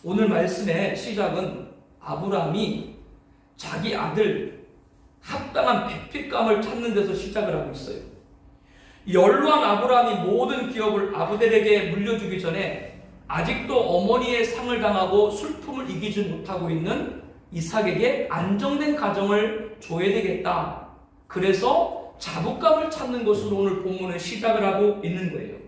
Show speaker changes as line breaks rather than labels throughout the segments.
오늘 말씀의 시작은 아브라함이 자기 아들 합당한 백필감을 찾는 데서 시작을 하고 있어요. 연로한 아브라함이 모든 기업을 아브델에게 물려주기 전에 아직도 어머니의 상을 당하고 슬픔을 이기지 못하고 있는 이삭에게 안정된 가정을 줘야 되겠다. 그래서 자부감을 찾는 것으로 오늘 본문은 시작을 하고 있는 거예요.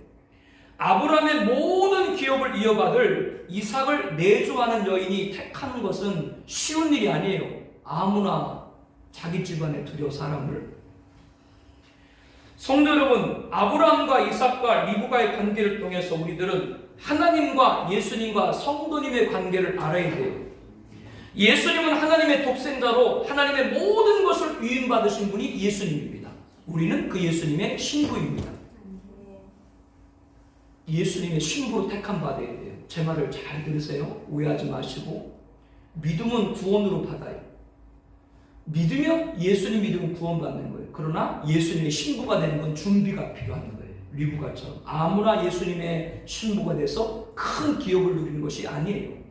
아브라함의 모든 기업을 이어받을 이삭을 내조하는 여인이 택하는 것은 쉬운 일이 아니에요. 아무나 자기 집안에 들여 사람을. 성도 여러분, 아브라함과 이삭과 리브가의 관계를 통해서 우리들은 하나님과 예수님과 성도님의 관계를 알아야 돼요. 예수님은 하나님의 독생자로 하나님의 모든 것을 위임받으신 분이 예수님입니다. 우리는 그 예수님의 신부입니다. 예수님의 신부로 택함 받아야 돼요. 제 말을 잘 들으세요. 오해하지 마시고. 믿음은 구원으로 받아요. 믿으면 예수님 믿으면 구원받는 거예요. 그러나 예수님의 신부가 되는 건 준비가 필요한 거예요. 리브가처럼 아무나 예수님의 신부가 돼서 큰 기업을 누리는 것이 아니에요.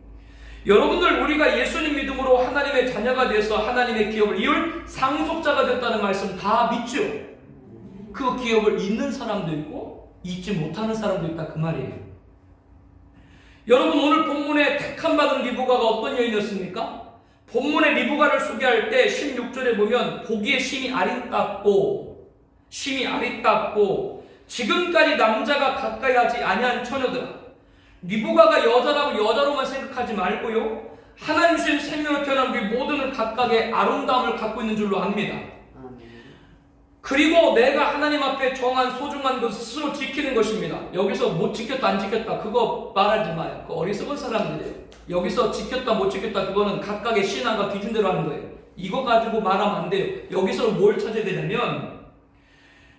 여러분들, 우리가 예수님 믿음으로 하나님의 자녀가 돼서 하나님의 기업을 이을 상속자가 됐다는 말씀 다 믿죠? 그 기업을 잇는 사람도 있고 잊지 못하는 사람도 있다, 그 말이에요. 여러분, 오늘 본문에 택함받은 리브가가 어떤 여인이었습니까? 본문의 리브가를 소개할 때 16절에 보면 보기에 심히 아리따고 지금까지 남자가 가까이 하지 아니한 처녀들아. 리브가가 여자라고 여자로만 생각하지 말고요, 하나님 주신 생명을 태어난 우리 모두는 각각의 아름다움을 갖고 있는 줄로 압니다. 그리고 내가 하나님 앞에 정한 소중한 것을 스스로 지키는 것입니다. 여기서 못 지켰다 안 지켰다 그거 말하지 마요. 그 어리석은 사람들이에요. 여기서 지켰다 못 지켰다 그거는 각각의 신앙과 기준대로 하는 거예요. 이거 가지고 말하면 안 돼요. 여기서 뭘 찾아야 되냐면,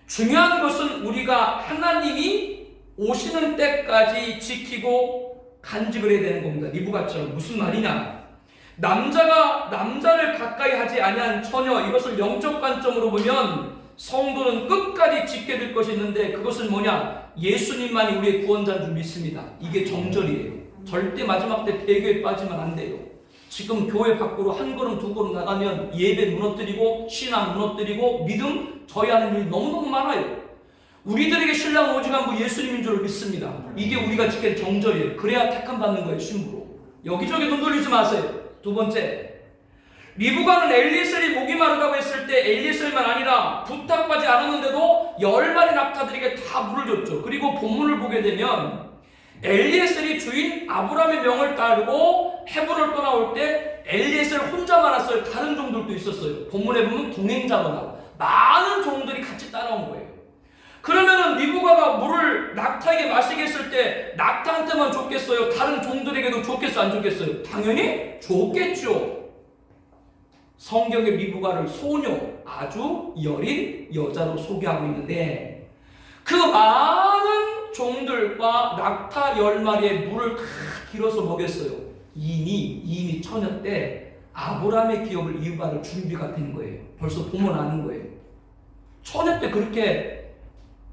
중요한 것은 우리가 하나님이 오시는 때까지 지키고 간직을 해야 되는 겁니다. 리브가처럼. 무슨 말이냐, 남자가 남자를 가까이 하지 아니한 처녀, 이것을 영적 관점으로 보면 성도는 끝까지 지켜야 될 것이 있는데, 그것은 뭐냐, 예수님만이 우리의 구원자인 줄 믿습니다. 이게 정절이에요. 절대 마지막 때 배교에 빠지면 안 돼요. 지금 교회 밖으로 한 걸음 두 걸음 나가면 예배 무너뜨리고 신앙 무너뜨리고 믿음 저해하는 일이 너무너무 많아요. 우리들에게 신랑은 오직 한 분 예수님인 줄 믿습니다. 이게 우리가 지킬 정절이에요. 그래야 택함 받는 거예요, 신부로. 여기저기 돈 돌리지 마세요. 두 번째, 리브가는 엘리에셀이 목이 마르다고 했을 때 엘리에셀만 아니라 부탁받지 않았는데도 10마리 낙타들에게 다 물을 줬죠. 그리고 본문을 보게 되면 엘리에셀이 주인 아브라함의 명을 따르고 헤브론을 떠나올 때 엘리에셀 혼자만 왔어요. 다른 종들도 있었어요. 본문에 보면 동행자가 나와 많은 종들이 같이 따라온 거예요. 그러면은 리브가가 물을 낙타에게 마시게 했을 때 낙타한테만 줬겠어요? 다른 종들에게도 줬겠어요? 안 줬겠어요? 당연히 줬겠죠. 성경의 리브가를 소녀, 아주 여린 여자로 소개하고 있는데, 그 많은 종들과 낙타 10마리의 물을 다 길어서 먹였어요. 이미 처녀 때 아브라함의 기업을 이어받을 준비가 된 거예요. 벌써 보면 아는 거예요. 처녀 때 그렇게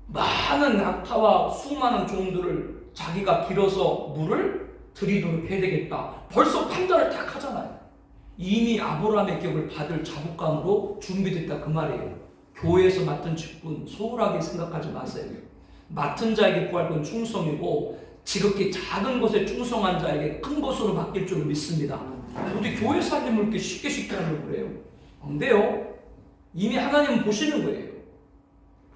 많은 낙타와 수많은 종들을 자기가 길어서 물을 드리도록 해야 되겠다, 벌써 판단을 딱 하잖아요. 이미 아브라함의 기업을 받을 자부감으로 준비됐다, 그 말이에요. 교회에서 맡은 직분 소홀하게 생각하지 마세요. 맡은 자에게 구할 건 충성이고, 지극히 작은 것에 충성한 자에게 큰 것으로 맡길 줄 믿습니다. 어디 교회 살림을 이렇게 쉽게 하려고 그래요? 안 돼요. 이미 하나님은 보시는 거예요.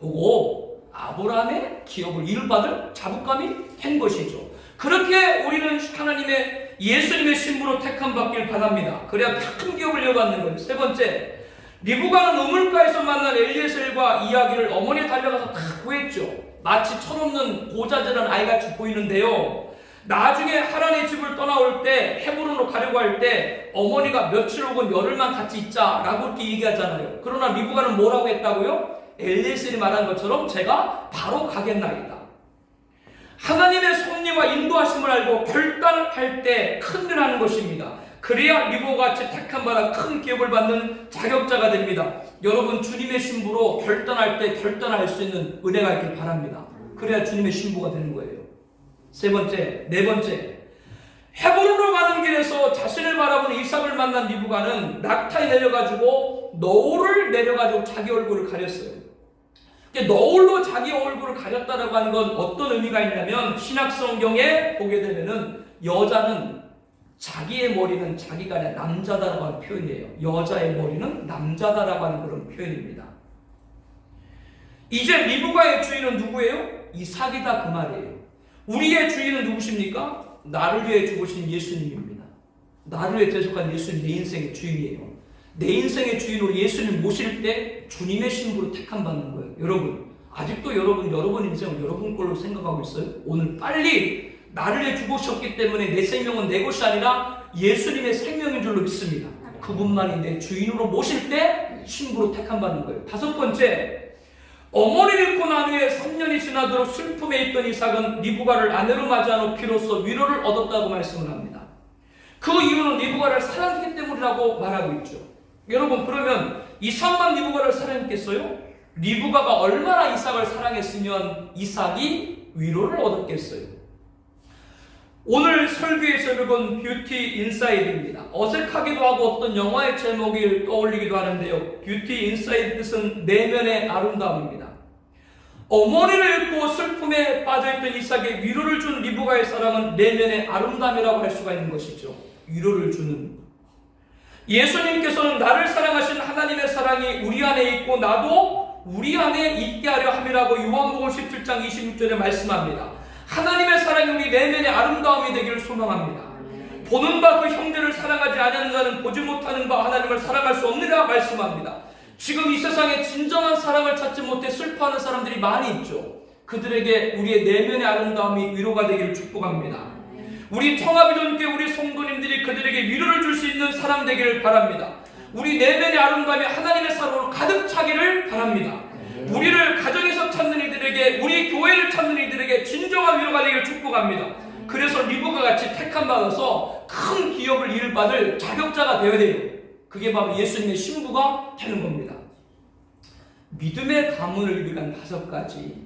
보고 아브라함의 기업을 이을받을 자부감이 된 것이죠. 그렇게 우리는 하나님의 예수님의 신부로 택함 받길 바랍니다. 그래야 큰 기업을 이어받는 거예요. 세 번째, 리브가는 우물가에서 만난 엘리에셀과 이야기를 어머니에 달려가서 다 구했죠. 마치 철없는 고자질한 아이같이 보이는데요, 나중에 하란의 집을 떠나올 때 헤브론으로 가려고 할 때 어머니가 며칠 혹은 열흘만 같이 있자라고 이렇게 얘기하잖아요. 그러나 리브가는 뭐라고 했다고요? 엘리에셀이 말한 것처럼 제가 바로 가겠나이다. 하나님의 섭리와 인도하심을 알고 결단할 때 큰 일 하는 것입니다. 그래야 리브가같이 택함받아 큰 기업을 받는 자격자가 됩니다. 여러분, 주님의 신부로 결단할 때 결단할 수 있는 은혜가 있길 바랍니다. 그래야 주님의 신부가 되는 거예요. 네 번째, 헤브론으로 가는 땅에서 자신을 바라보는 이삭을 만난 리브가는 낙타에 내려가지고 너울을 내려가지고 자기 얼굴을 가렸어요. 너울로 자기 얼굴을 가렸다라고 하는 건 어떤 의미가 있냐면, 신약 성경에 보게 되면은 여자는 자기의 머리는 자기가 아니라 남자다라고 하는 표현이에요. 여자의 머리는 남자다라고 하는 그런 표현입니다. 이제 리브가의 주인은 누구예요? 이삭이다 그 말이에요. 우리의 주인은 누구십니까? 나를 위해 죽으신 예수님입니다. 나를 위해 대속한 예수님, 내 인생의 주인이에요. 내 인생의 주인으로 예수님 모실 때 주님의 신부로 택함받는 거예요. 여러분, 아직도 여러분 인생을 여러분 걸로 생각하고 있어요? 오늘 빨리 나를 위해 죽으셨기 때문에 내 생명은 내 것이 아니라 예수님의 생명인 줄로 믿습니다. 그분만이 내 주인으로 모실 때 신부로 택함받는 거예요. 다섯 번째, 어머니를 잃고 난 후에 3년이 지나도록 슬픔에 있던 이삭은 리브가를 아내로 맞이한 후 비로소 위로를 얻었다고 말씀을 합니다. 그 이유는 리브가를 사랑했기 때문이라고 말하고 있죠. 여러분, 그러면 이삭만 리브가를 사랑했겠어요? 리브가가 얼마나 이삭을 사랑했으면 이삭이 위로를 얻었겠어요? 오늘 설교에서 여러분 뷰티 인사이드입니다. 어색하기도 하고 어떤 영화의 제목을 떠올리기도 하는데요. 뷰티 인사이드 뜻은 내면의 아름다움입니다. 어머니를 잃고 슬픔에 빠져있던 이삭의 위로를 준 리브가의 사랑은 내면의 아름다움이라고 할 수가 있는 것이죠. 위로를 주는. 예수님께서는 나를 사랑하신 하나님의 사랑이 우리 안에 있고 나도 우리 안에 있게 하려 함이라고 요한복음 17장 26절에 말씀합니다. 하나님의 사랑이 우리 내면의 아름다움이 되기를 소망합니다. 보는 바 그 형제를 사랑하지 않는 자는 보지 못하는 바 하나님을 사랑할 수 없느라 말씀합니다. 지금 이 세상에 진정한 사랑을 찾지 못해 슬퍼하는 사람들이 많이 있죠. 그들에게 우리의 내면의 아름다움이 위로가 되기를 축복합니다. 우리 청아비전교회 우리 성도님들이 그들에게 위로를 줄 수 있는 사람 되기를 바랍니다. 우리 내면의 아름다움이 하나님의 사랑으로 가득 차기를 바랍니다. 우리를 가정에서 찾는 이들에게, 우리 교회를 찾는 이들에게 진정한 위로가 되기를 축복합니다. 그래서 리브가 같이 택함받아서 큰 기업을 이룰받을 자격자가 되어야 돼요. 그게 바로 예수님의 신부가 되는 겁니다. 믿음의 가문을 위한 5가지.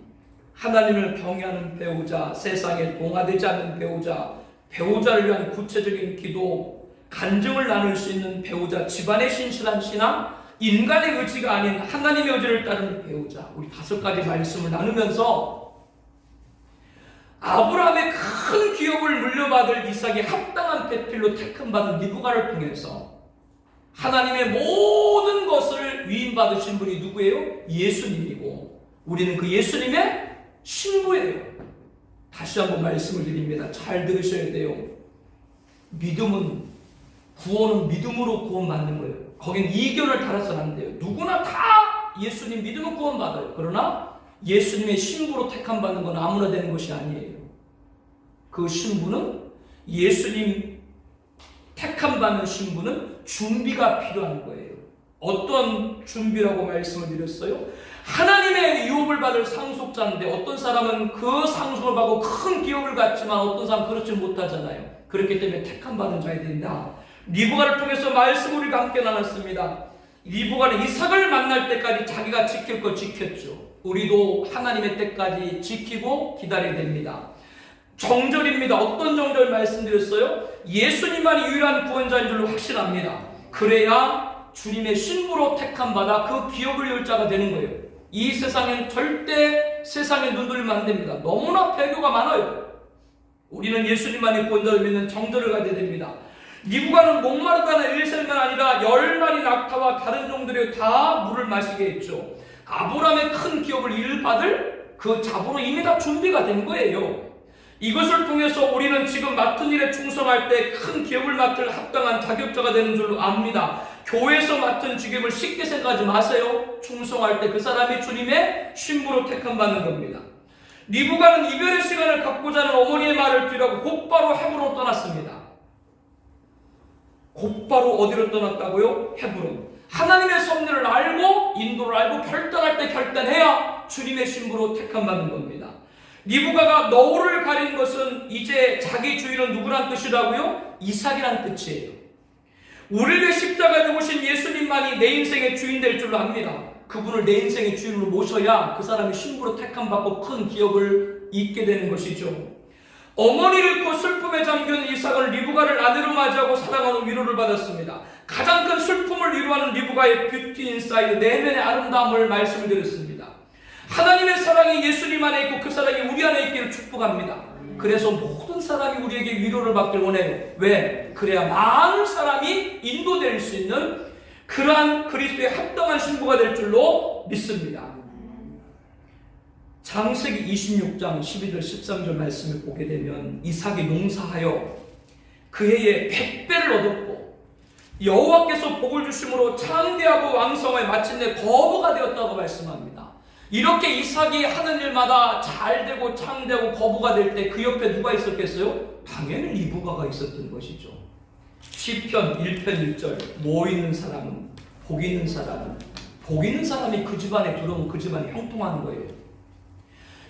하나님을 경외하는 배우자, 세상에 동화되지 않는 배우자, 배우자를 위한 구체적인 기도, 간증을 나눌 수 있는 배우자, 집안의 신실한 신앙, 인간의 의지가 아닌 하나님의 의지를 따르는 배우자. 우리 5가지 말씀을 나누면서 아브라함의 큰 기업을 물려받을 이삭이 합당한 배필로 택함받은 리브가를 통해서 하나님의 모든 것을 위임받으신 분이 누구예요? 예수님이고 우리는 그 예수님의 신부예요. 다시 한번 말씀을 드립니다. 잘 들으셔야 돼요. 믿음은, 구원은 믿음으로 구원받는 거예요. 거긴 이견을 달아서는 안 돼요. 누구나 다 예수님 믿으면 구원받아요. 그러나 예수님의 신부로 택함받는 건 아무나 되는 것이 아니에요. 그 신부는, 예수님 택함받는 신부는 준비가 필요한 거예요. 어떤 준비라고 말씀을 드렸어요? 하나님의 유업을 받을 상속자인데 어떤 사람은 그 상속을 받고 큰 기업을 갖지만 어떤 사람은 그렇지 못하잖아요. 그렇기 때문에 택함받은 자야 된다. 리브가를 통해서 말씀을 우리가 함께 나눴습니다. 리브가는 이삭을 만날 때까지 자기가 지킬 거 지켰죠. 우리도 하나님의 때까지 지키고 기다려야 됩니다. 정절입니다. 어떤 정절 말씀드렸어요? 예수님만이 유일한 구원자인 줄로 확신합니다. 그래야 주님의 신부로 택함받아 그 기업을 이룰 자가 되는 거예요. 이 세상엔 절대 세상에 눈 돌리면 안 됩니다. 너무나 배교가 많아요. 우리는 예수님만이 구원자를 믿는 정절을 가져야 됩니다. 리브가는 목마르다는 1세만 아니라 10마리 낙타와 다른 종들이 다 물을 마시게 했죠. 아브라함의 큰 기업을 이룰받을 그 잡으로 이미 다 준비가 된 거예요. 이것을 통해서 우리는 지금 맡은 일에 충성할 때 큰 기업을 맡을 합당한 자격자가 되는 줄로 압니다. 교회에서 맡은 직업을 쉽게 생각하지 마세요. 충성할 때 그 사람이 주님의 신부로 택함받는 겁니다. 리브가는 이별의 시간을 갖고자 하는 어머니의 말을 뒤라고 곧바로 헤브론으로 떠났습니다. 곧바로 어디로 떠났다고요? 헤브론. 하나님의 섭리를 알고 인도를 알고 결단할 때 결단해야 주님의 신부로 택함받는 겁니다. 리브가가 너울을 가린 것은 이제 자기 주인은 누구란 뜻이라고요? 이삭이란 뜻이에요. 우리를 위해 십자가에 죽으신 예수님만이 내 인생의 주인 될 줄로 압니다. 그분을 내 인생의 주인으로 모셔야 그 사람이 신부로 택함받고 큰 기업을 잇게 되는 것이죠. 어머니를 잃고 슬픔에 잠겨있는 이삭은 리브가를 아내로 맞이하고 사랑하는 위로를 받았습니다. 가장 큰 슬픔을 위로하는 리브가의 뷰티 인사이드, 내면의 아름다움을 말씀을 드렸습니다. 하나님의 사랑이 예수님 안에 있고 그 사랑이 우리 안에 있기를 축복합니다. 그래서 모든 사람이 우리에게 위로를 받길 원해요. 왜? 그래야 많은 사람이 인도될 수 있는 그러한 그리스도의 합당한 신부가 될 줄로 믿습니다. 창세기 26장 12절 13절 말씀을 보게 되면 이삭이 농사하여 그 해에 100배를 얻었고 여호와께서 복을 주심으로 창대하고 왕성하여 마침내 거부가 되었다고 말씀합니다. 이렇게 이삭이 하는 일마다 잘 되고 창대하고 거부가 될 때 그 옆에 누가 있었겠어요? 당연히 리브가가 있었던 것이죠. 시편 1편 1절 뭐 있는 사람은 복 있는 사람이 그 집안에 들어오면 그 집안이 형통하는 거예요.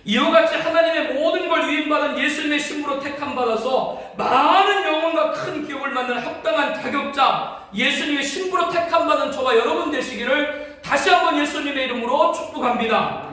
이와 같이 하나님의 모든 걸 위임받은 예수님의 신부로 택함받아서 많은 영혼과 큰 기업을 만드는 합당한 자격자, 예수님의 신부로 택함받은 저와 여러분 되시기를 다시 한번 예수님의 이름으로 축복합니다.